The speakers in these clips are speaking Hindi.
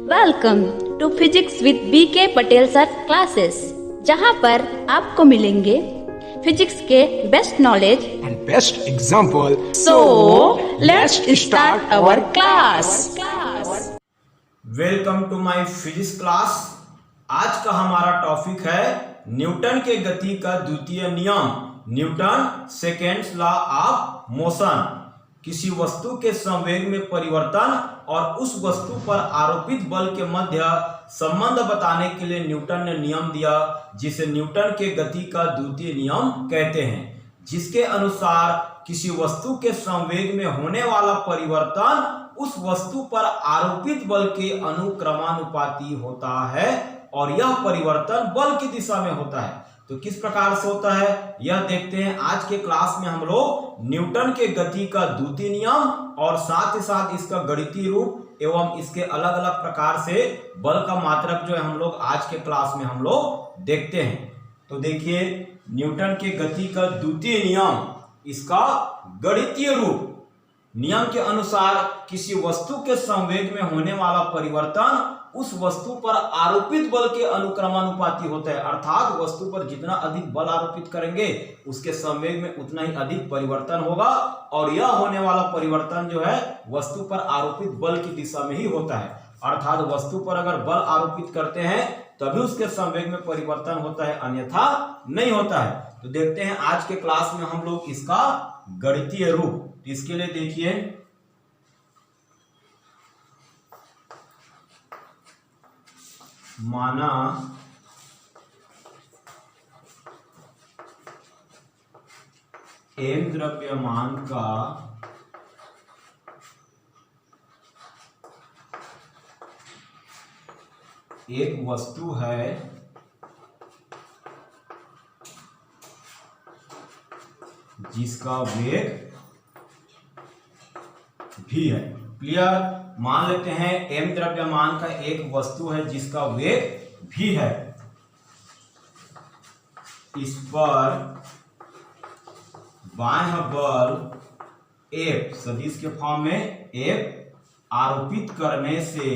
Welcome to physics with B K Patel sir classes, जहां पर आपको मिलेंगे फिजिक्स के best knowledge and best example. So let's start our class. Welcome to my physics class. आज का हमारा टॉपिक है न्यूटन के गति का द्वितीय नियम, Newton seconds law of motion. किसी वस्तु के संवेग में परिवर्तन और उस वस्तु पर आरोपित बल के मध्य संबंध बताने के लिए न्यूटन ने नियम दिया, जिसे न्यूटन के गति का द्वितीय नियम कहते हैं, जिसके अनुसार किसी वस्तु के संवेग में होने वाला परिवर्तन उस वस्तु पर आरोपित बल के अनुक्रमानुपाती होता है और यह परिवर्तन बल की दिशा में होता है। तो किस प्रकार से होता है यह देखते हैं। आज के क्लास में हम लोग न्यूटन के गति का द्वितीय नियम और साथ ही साथ इसका गणितीय रूप एवं इसके अलग अलग प्रकार से बल का मात्रक जो है हम लोग आज के क्लास में हम लोग देखते हैं। तो देखिए, न्यूटन के गति का द्वितीय नियम, इसका गणितीय रूप। नियम के अनुसार किसी वस्तु के संवेग में होने वाला परिवर्तन उस वस्तु पर आरोपित बल के अनुक्रमानुपाती होता है, अर्थात वस्तु पर जितना अधिक बल आरोपित करेंगे उसके संवेग में उतना ही अधिक परिवर्तन होगा, और यह होने वाला परिवर्तन जो है वस्तु पर आरोपित बल की दिशा में ही होता है। अर्थात वस्तु पर अगर बल आरोपित करते हैं तभी उसके संवेग में परिवर्तन होता है, अन्यथा नहीं होता है। तो देखते हैं आज के क्लास में हम लोग इसका गणितीय रूप। इसके लिए देखिए, माना m द्रव्यमान का एक वस्तु है जिसका वेग भी है। क्लियर? मान लेते हैं m द्रव्यमान का एक वस्तु है जिसका वेग भी है। इस पर बाह्य बल F सदिश के फॉर्म में F आरोपित करने से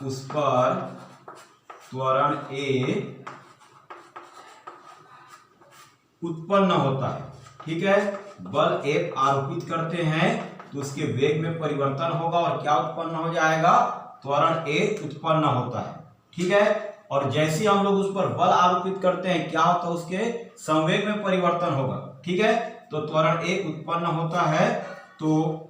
उस पर त्वरण A उत्पन्न होता है। ठीक है, बल F आरोपित करते हैं तो उसके वेग में परिवर्तन होगा और क्या उत्पन्न हो जाएगा? त्वरण A उत्पन्न होता है। ठीक है, और जैसे हम लोग उस पर बल आरोपित करते हैं क्या होता है? उसके संवेग में परिवर्तन होगा। ठीक है, तो त्वरण A उत्पन्न होता है। तो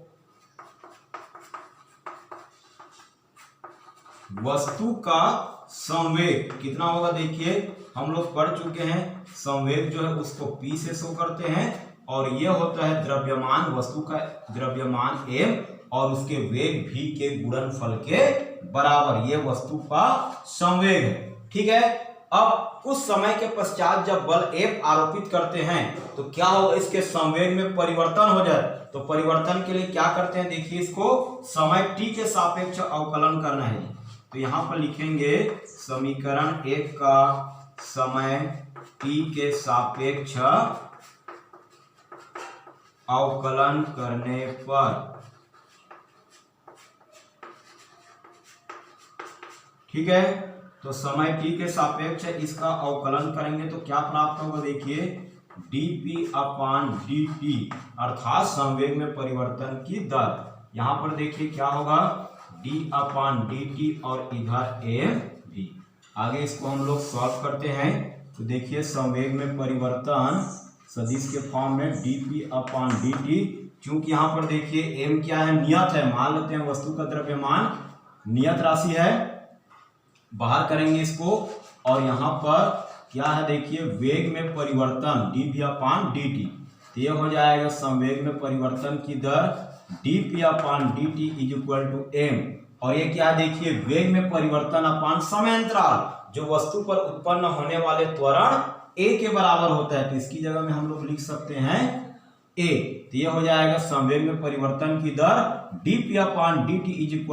वस्तु का संवेग कितना होगा? देखिए, हम लोग पढ़ चुके हैं, संवेग जो है उसको P से शो करते हैं, और ये होता है द्रव्यमान, वस्तु का द्रव्यमान m और उसके वेग v के गुणनफल के बराबर। ये वस्तु का संवेग है। ठीक है, अब कुछ समय के पश्चात जब बल F आरोपित करते हैं तो क्या होगा? इसके संवेग में परिवर्तन हो जाए। तो परिवर्तन के लिए क्या करते हैं? देखिए, इसको समय t के सापेक्ष अवकलन करना है। तो यहां पर लिखेंगे समीकरण 1 का समय t के सापेक्ष अवकलन करने पर, ठीक है, तो समय t के सापेक्ष इसका अवकलन करेंगे तो क्या प्राप्त होगा? देखिए, dp/dt अर्थात संवेग में परिवर्तन की दर। यहां पर देखिए क्या होगा? d/dt और इधर mv। आगे इसको हम लोग सॉल्व करते हैं। तो देखिए, संवेग में परिवर्तन सदिश के फॉर्म में dp/dt, क्योंकि यहाँ पर देखिए m क्या है? नियत है। मान लेते हैं वस्तु का द्रव्यमान नियत राशि है, बाहर करेंगे इसको, और यहाँ पर क्या है? देखिए, वेग में परिवर्तन dp/dt, तो यह हो जाएगा संवेग में परिवर्तन की दर dp/dt = m, और ये क्या? देखिए, वेग में परिवर्तन अपान समय अंतराल, जो वस्तु पर उत्पन्न होने वाले त्वरण a के बराबर होता है। तो इसकी जगह में हम लोग लिख सकते हैं a। तो ये हो जाएगा संवेग में परिवर्तन की दर dp/dt =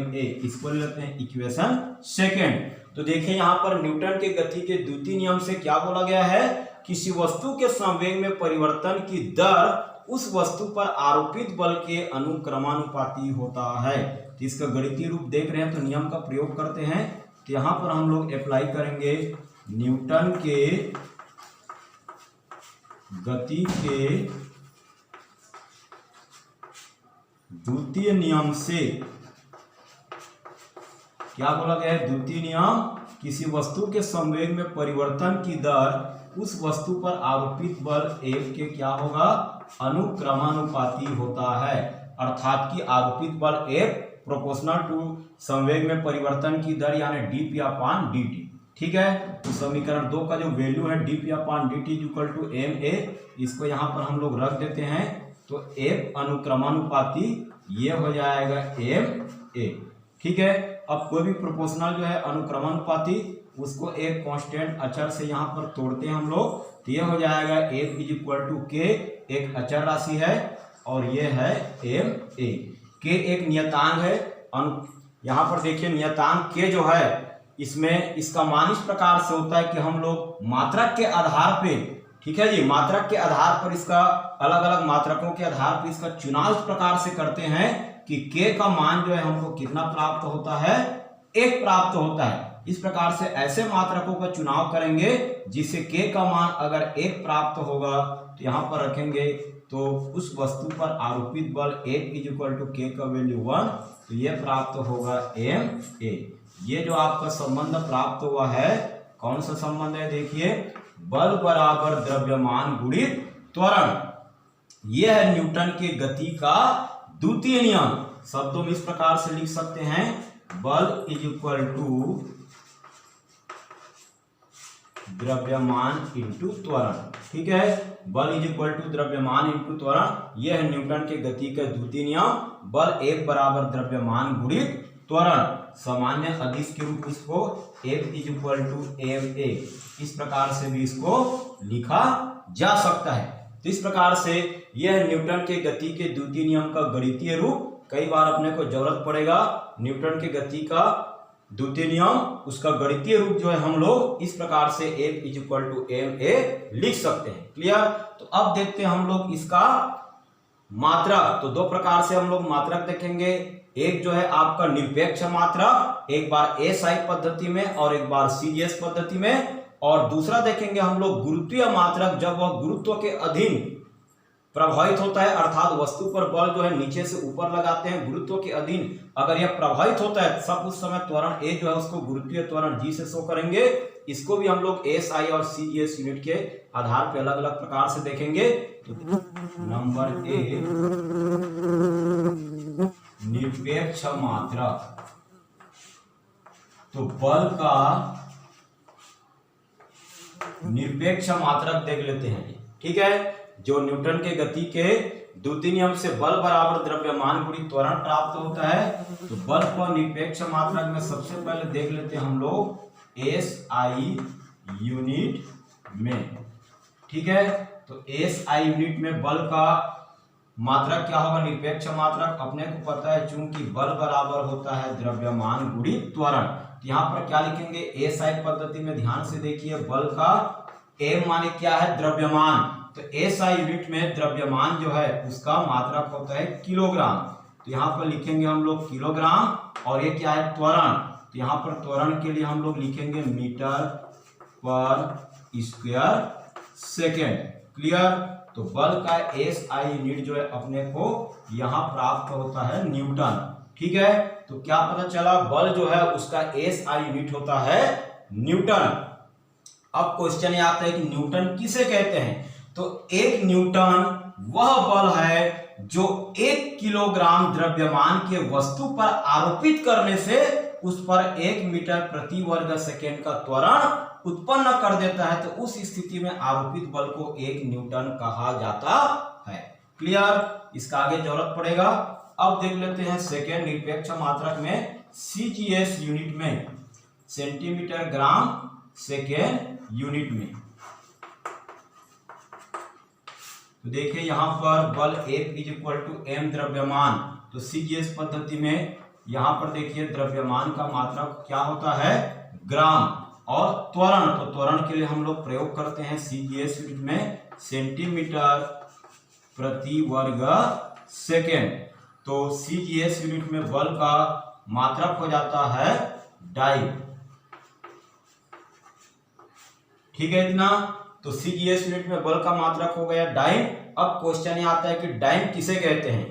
ma। इसको लेते हैं इक्वेशन सेकेंड। तो देखिए, यहाँ पर न्यूटन के गति के द्वितीय नियम से क्या बोला गया है? किसी वस्तु के संवेग में परिवर्तन की दर उस वस्तु पर आरोपित बल के अनुक्रमानुपाती होता है। तो इसका गणितीय रूप देख रहे हैं, तो नियम का प्रयोग करते हैं। तो यहां पर हम लोग अप्लाई करेंगे न्यूटन के गति के द्वितीय नियम से। क्या बोला गया है? द्वितीय नियम, किसी वस्तु के संवेग में परिवर्तन की दर उस वस्तु पर आरोपित बल F के क्या होगा? अनुक्रमानुपाती होता है। अर्थात कि आरोपित बल F प्रोपोर्शनल टू संवेग में परिवर्तन की दर यानी dp/dt। ठीक है, तो समीकरण 2 का जो वैल्यू है dp/dt इक्वल टू ma, इसको यहाँ पर हम लोग रख देते हैं। तो F अनुक्रमानुपाती ये हो जाएगा ma। ठीक है, अब कोई भी प्रोपोर्शनल जो है अनुक्रमानुपाती, उसको एक कांस्टेंट अचर से यहाँ पर तोड़ते हैं हम लोग, तो ये हो जाएगा F is equal to k, एक अचर राशि है और ये है ma। k एक नियतांक है। यहाँ पर देखिए नियतांक k जो है, इसमें इसका मान इस प्रकार से होता है कि हम लोग मात्रक के आधार पे, ठीक है जी, मात्रक के आधार पर इसका अलग अलग मात्रकों के आधार पर इसका चुनाव इस प्रकार से करते हैं कि k का मान जो है हमको कितना प्राप्त होता है? 1 प्राप्त होता है। इस प्रकार से ऐसे मात्रकों का चुनाव करेंगे जिससे k का मान अगर 1 प्राप्त होगा तो यहाँ पर रखेंगे, तो उस वस्तु पर आरोपित बल F is equal to k का वैल्यू 1, तो ये प्राप्त होगा ma। ये जो आपका संबंध प्राप्त हुआ है, कौन सा संबंध है? देखिए, बल बराबर द्रव्यमान गुणित त्वरण। यह है न्यूटन के गति का द्वितीय नियम। शब्दों में इस प्रकार से लिख सकते हैं, बल इज इक्वल टू द्रव्यमान इंटू त्वरण। ठीक है, बल इज इक्वल टू द्रव्यमान इंटू त्वरण। यह है न्यूटन के गति का द्वितीय नियम। बल F बराबर द्रव्यमान गुणित त्वरण। सामान्य अदिश के रूप इसको F is equal to ma, इस प्रकार से भी इसको लिखा जा सकता है। तो इस प्रकार से यह न्यूटन के गति के द्वितीय नियम का गणितीय रूप। कई बार अपने को जरूरत पड़ेगा न्यूटन के गति का द्वितीय नियम, उसका गणितीय रूप जो है हम लोग इस प्रकार से F is equal to ma लिख सकते हैं। क्लियर? तो अब देखते हैं हम लोग इसका मात्रक। तो 2 प्रकार से हम लोग मात्रक देखेंगे। एक जो है आपका निरपेक्ष मात्रक, एक बार SI पद्धति में और एक बार CGS पद्धति में, और दूसरा देखेंगे हम लोग गुरुत्वीय मात्रक, जब वह गुरुत्व के अधीन प्रभावित होता है, अर्थात वस्तु पर बल जो है नीचे से ऊपर लगाते हैं, गुरुत्व के अधीन अगर यह प्रभावित होता है सब उस समय त्वरण A जो है उसको गुरुत्वीय त्वरण G से शो करेंगे। इसको भी हम लोग SI और CGS यूनिट के आधार पर अलग अलग प्रकार से देखेंगे। तो नंबर A निरपेक्ष मात्रक। तो बल का निरपेक्ष मात्रक देख लेते हैं। ठीक है, जो न्यूटन के गति के द्वितीय नियम से बल बराबर द्रव्यमान गुणित त्वरण प्राप्त होता है। तो बल को निरपेक्ष मात्रक में सबसे पहले देख लेते हैं हम लोग SI यूनिट में। ठीक है, तो SI यूनिट में बल का मात्रक क्या होगा? निरपेक्ष मात्रक। अपने को पता है चूंकि बल बराबर होता है द्रव्यमान गुणित त्वरण, तो यहाँ पर क्या लिखेंगे? SI पद्धति में ध्यान से देखिए, बल का M माने क्या है? द्रव्यमान। तो SI यूनिट में द्रव्यमान जो है उसका मात्रक होता है किलोग्राम। तो यहाँ पर लिखेंगे हम लोग किलोग्राम, और ये क्या है? त्वरण। तो यहाँ पर त्वरण के लिए हम लोग लिखेंगे मीटर पर स्क्वायर सेकेंड। क्लियर? तो बल का SI यूनिट जो है अपने को यहाँ प्राप्त होता है न्यूटन। ठीक है, तो क्या पता चला? बल जो है उसका SI यूनिट होता है न्यूटन। अब क्वेश्चन ये आता है कि न्यूटन किसे कहते हैं? तो एक न्यूटन वह बल है जो 1 किलोग्राम द्रव्यमान के वस्तु पर आरोपित करने से उस पर 1 मीटर प्रति वर्ग सेकेंड का त्वरण उत्पन्न कर देता है। तो उस स्थिति में आरोपित बल को 1 न्यूटन कहा जाता है। क्लियर? इसका आगे जरूरत पड़ेगा। अब देख लेते हैं सेकेंड निरपेक्ष मात्रक में CGS यूनिट में, सेंटीमीटर ग्राम सेकेंड यूनिट में। तो देखिए यहाँ पर बल F is equal to M द्रव्यमान। तो CGS पद्धति में यहाँ पर देखिए द्रव्यमान का मात्रक क्या होता है? ग्राम। और त्वरण, तो त्वरण के लिए हम लोग प्रयोग करते हैं CGS यूनिट में सेंटीमीटर प्रति वर्ग सेकेंड। तो CGS यूनिट में बल का मात्रक हो जाता है डाइन। ठीक है इतना। तो CGS यूनिट में बल का मात्रक हो गया डाइन। अब क्वेश्चन ये आता है कि डाइन किसे कहते हैं।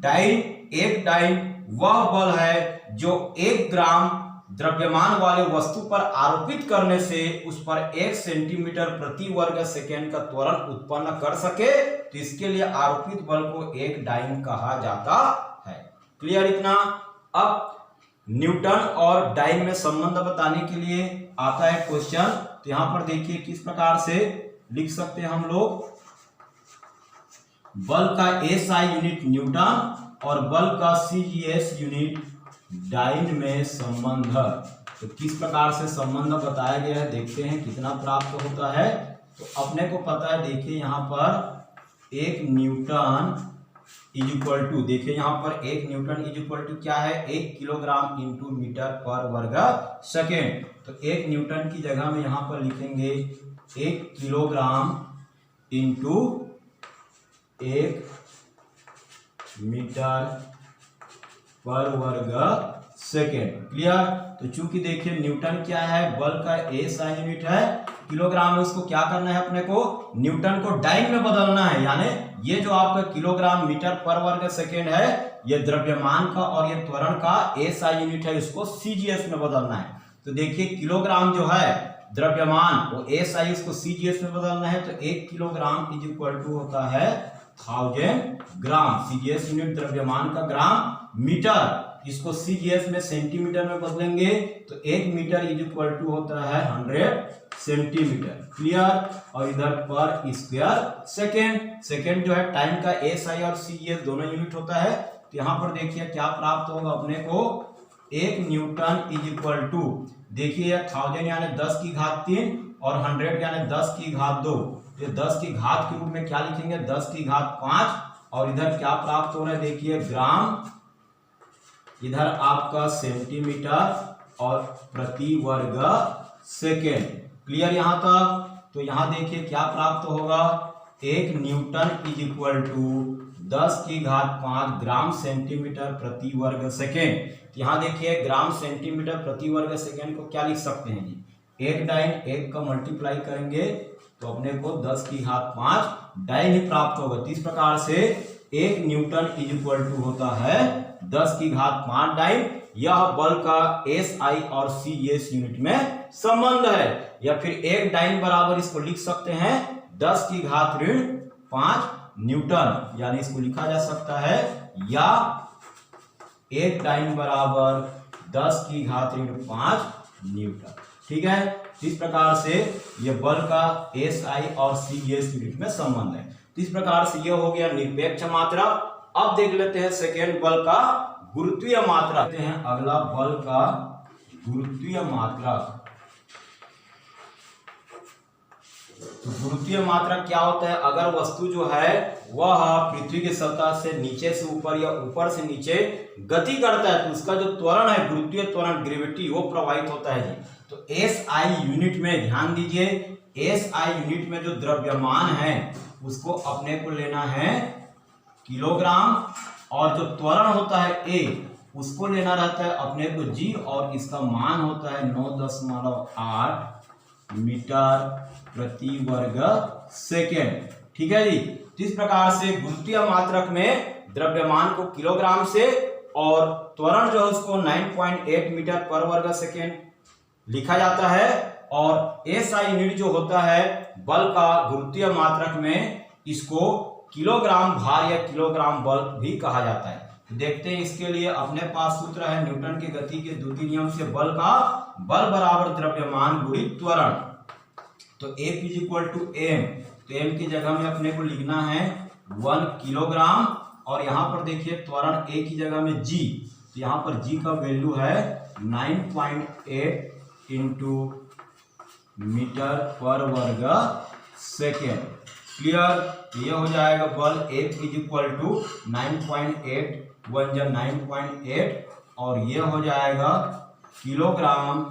डाइन वह बल है जो 1 ग्राम द्रव्यमान वाले वस्तु पर आरोपित करने से उस पर 1 सेंटीमीटर प्रति वर्ग सेकेंड का त्वरण उत्पन्न कर सके, तो इसके लिए आरोपित बल को एक डाइन कहा जाता है। क्लियर इतना। अब न्यूटन और डाइन में संबंध बताने के लिए आता है क्वेश्चन। तो यहां पर देखिए किस प्रकार से लिख सकते हैं हम लोग। बल का SI यूनिट न्यूटन और बल का CGS यूनिट डाइन में संबंध। तो किस प्रकार से संबंध बताया गया है देखते हैं कितना प्राप्त होता है। तो अपने को पता है, देखिए यहाँ पर 1 न्यूटन इज इक्वल टू, देखिए यहाँ पर 1 न्यूटन इज इक्वल टू क्या है, 1 किलोग्राम इंटू मीटर पर वर्ग सेकेंड। तो 1 न्यूटन की जगह में यहाँ पर लिखेंगे 1 किलोग्राम इंटू 1 मीटर पर वर्ग सेकेंड। क्लियर। तो चूंकि देखिए न्यूटन क्या है, बल का SI यूनिट है, किलोग्राम में उसको क्या करना है, अपने को न्यूटन को डाइन में बदलना है। यानी ये जो आपका किलोग्राम मीटर पर वर्ग सेकेंड है, ये द्रव्यमान का और ये त्वरण का SI यूनिट है, इसको CGS में बदलना है। तो देखिए किलोग्राम जो है द्रव्यमान, वो SI उसको CGS में बदलना है। तो 1 किलोग्राम इज इक्वल टू होता है 1000 ग्राम। CGS यूनिट द्रव्यमान का ग्राम, मीटर इसको CGS में सेंटीमीटर में बदलेंगे तो 1 मीटर इज इक्वल टू होता है 100 सेंटीमीटर। क्लियर। और इधर पर स्क्वायर सेकेंड। सेकेंड जो है टाइम का SI और CGS दोनों यूनिट होता है। तो यहाँ पर देखिए क्या प्राप्त होगा अपने को, 1 न्यूटन इज इक्वल टू, देखिए 1000 यानी 10 की घात 3 और 100 यानी 10 की घात 2। ये 10 की घात के रूप में क्या लिखेंगे, 10 की घात 5। और इधर क्या प्राप्त हो रहा है देखिए ग्राम, इधर आपका सेंटीमीटर और प्रति वर्ग सेकेंड। क्लियर यहाँ तक। तो यहाँ देखिए क्या प्राप्त होगा, 1 न्यूटन इज इक्वल टू 10 की घात 5 ग्राम सेंटीमीटर प्रति वर्ग सेकेंड। यहाँ देखिए ग्राम सेंटीमीटर प्रति वर्ग सेकेंड को क्या लिख सकते हैं जी, 1 डाइन 1 का मल्टीप्लाई करेंगे तो अपने को 10 की घात 5 डाइन ही प्राप्त होगा। तो इस प्रकार से 1 न्यूटन इज इक्वल टू होता है 10 की घात 5 डाइन। यह बल का SI और CGS यूनिट में संबंध है। या फिर 1 डाइन बराबर इसको लिख सकते हैं 10 की घात ऋण 5 न्यूटन, यानी इसको लिखा जा सकता है, या 1 डाइन बराबर 10 की घात ऋण 5 न्यूटन। ठीक है। इस प्रकार से यह बल का SI और CGS यूनिट में संबंध है। इस प्रकार से यह हो गया निरपेक्ष मात्रा। अब देख लेते हैं सेकेंड बल का गुरुत्वीय मात्रा। देखते हैं अगला बल का गुरुत्वीय मात्रा। तो गुरुत्वीय मात्रा क्या होता है, अगर वस्तु जो है वह पृथ्वी की सतह से नीचे से ऊपर या ऊपर से नीचे गति करता है तो उसका जो त्वरण है, गुरुत्वीय त्वरण, ग्रेविटी, वो प्रभावित होता है जी। तो SI यूनिट में ध्यान दीजिए, SI यूनिट में जो द्रव्यमान है उसको अपने को लेना है किलोग्राम, और जो त्वरण होता है A उसको लेना रहता है अपने को G, और इसका मान होता है 9.8 मीटर प्रति वर्ग सेकेंड। ठीक है जी। इस प्रकार से गुरुत्वीय मात्रक में द्रव्यमान को किलोग्राम से और त्वरण जो है उसको 9.8 मीटर पर वर्ग सेकेंड लिखा जाता है। और SI यूनिट जो होता है बल का गुरुत्वीय मात्रक में, इसको किलोग्राम भार या किलोग्राम बल भी कहा जाता है। देखते हैं इसके लिए अपने पास सूत्र है न्यूटन की गति के द्वितीय नियम से, बल का बल बराबर द्रव्यमान गुणित त्वरण। तो F is equal to M, तो M की जगह में अपने को लिखना है 1 किलोग्राम, और यहाँ पर देखिए त्वरण A की जगह में G, तो यहाँ पर G का वैल्यू है 9.8 इंटू मीटर पर वर्ग सेकेंड। क्लियर। ये हो जाएगा बल F इज इक्वल टू 9.8 1 जा 9.8, और ये हो जाएगा किलोग्राम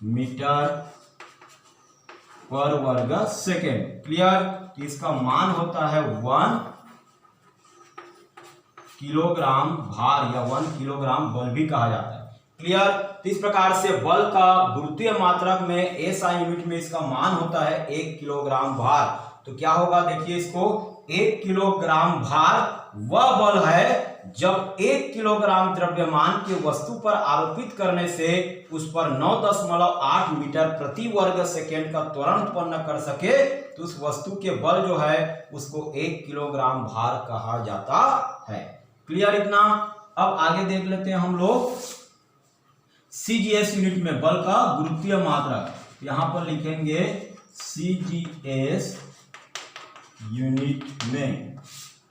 मीटर पर वर्ग सेकेंड। क्लियर? तो इसका मान होता है 1 किलोग्राम भार या 1 किलोग्राम बल भी कहा जाता है। क्लियर? तो इस प्रकार से बल का गुरुत्वीय मात्रक में एसआई यूनिट में इसका मान होता है 1 किलोग्राम भार। तो क्या होगा देखिए, इसको 1 किलोग्राम भार वह बल है जब 1 किलोग्राम द्रव्यमान की वस्तु पर आरोपित करने से उस पर 9.8 मीटर प्रति वर्ग सेकेंड का त्वरण उत्पन्न कर सके, तो उस वस्तु के बल जो है उसको 1 किलोग्राम भार कहा जाता है। क्लियर इतना? अब आगे देख लेते हैं हम लोग सीजीएस यूनिट में बल का गुरुत्वीय मात्रक। यहां पर लिखेंगे सीजीएस यूनिट में।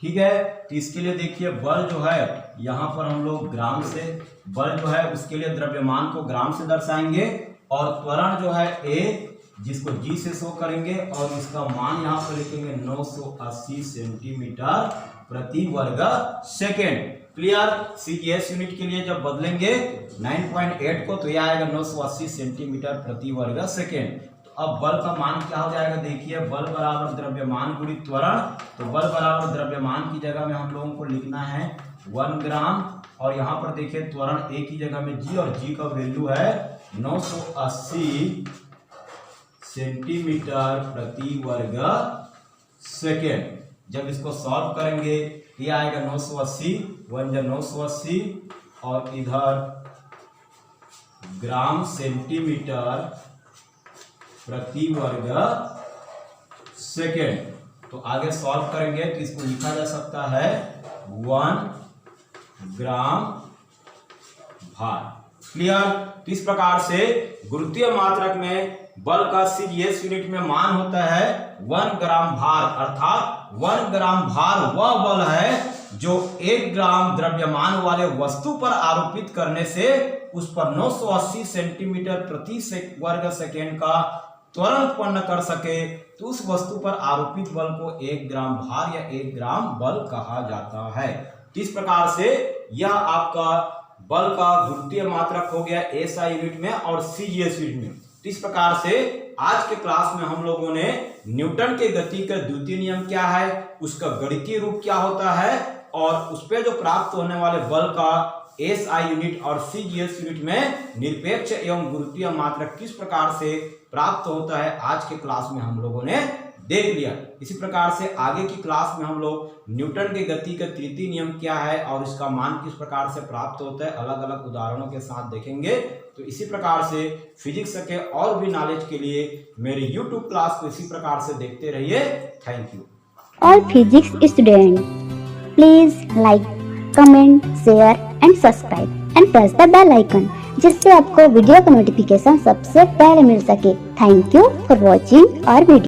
ठीक है? तो इसके लिए देखिए बल जो है यहां पर हम लोग ग्राम से, बल जो है उसके लिए द्रव्यमान को ग्राम से दर्शाएंगे और त्वरण जो है ए जिसको जी से शो करेंगे और इसका मान यहां पर लिखेंगे 980 सेंटीमीटर प्रति वर्ग सेकेंड। क्लियर? सीजीएस यूनिट के लिए जब बदलेंगे 9.8 को तो यह आएगा 980 सेंटीमीटर प्रति वर्ग सेकेंड। तो अब बल का मान क्या हो जाएगा देखिए, बल बराबर द्रव्यमान गुणित त्वरण। तो बल बराबर द्रव्यमान की जगह में हम लोगों को लिखना है 1 ग्राम और यहाँ पर देखिए त्वरण ए की जगह में जी और जी का वैल्यू है 980 सेंटीमीटर प्रति वर्ग सेकेंड। जब इसको सॉल्व करेंगे ये आएगा 980, 1 जा 980 और इधर ग्राम सेंटीमीटर प्रति वर्ग सेकेंड। तो आगे सॉल्व करेंगे तो इसको लिखा जा सकता है 1 ग्राम भार। क्लियर? तो इस प्रकार से गुरुत्वीय मात्रक में बल का सीजीएस यूनिट में मान होता है 1 ग्राम भार, अर्थात 1 ग्राम भार वह बल है जो 1 ग्राम द्रव्यमान वाले वस्तु पर आरोपित करने से उस पर 980 सेंटीमीटर प्रति वर्ग सेकेंड का त्वरण उत्पन्न कर सके, तो उस वस्तु पर आरोपित बल को 1 ग्राम भार या 1 ग्राम बल कहा जाता है। इस प्रकार से यह आपका बल का गुरुत्वीय मात्रक हो गया एसआई यूनिट में और सीजीएस यूनिट में। इस प्रकार से आज के क्लास में हम लोगों ने न्यूटन के गति का द्वितीय नियम क्या है, उसका गणितीय रूप क्या होता है और उस पर जो प्राप्त होने वाले बल का एसआई यूनिट और सीजीएस यूनिट में निरपेक्ष एवं गुरुत्वीय मात्रक किस प्रकार से प्राप्त होता है आज के क्लास में हम लोगों ने देख लिया। इसी प्रकार से आगे की क्लास में हम लोग न्यूटन के गति का तृतीय नियम क्या है और इसका मान किस प्रकार से प्राप्त होता है अलग अलग उदाहरणों के साथ देखेंगे। तो इसी प्रकार से फिजिक्स के और भी नॉलेज के लिए मेरे YouTube क्लास को इसी प्रकार से देखते रहिए। Thank you. All physics students, please like, comment, share and subscribe and press the bell icon जिससे आपको वीडियो का नोटिफिकेशन सबसे पहले मिल सके। Thank you for watching our video.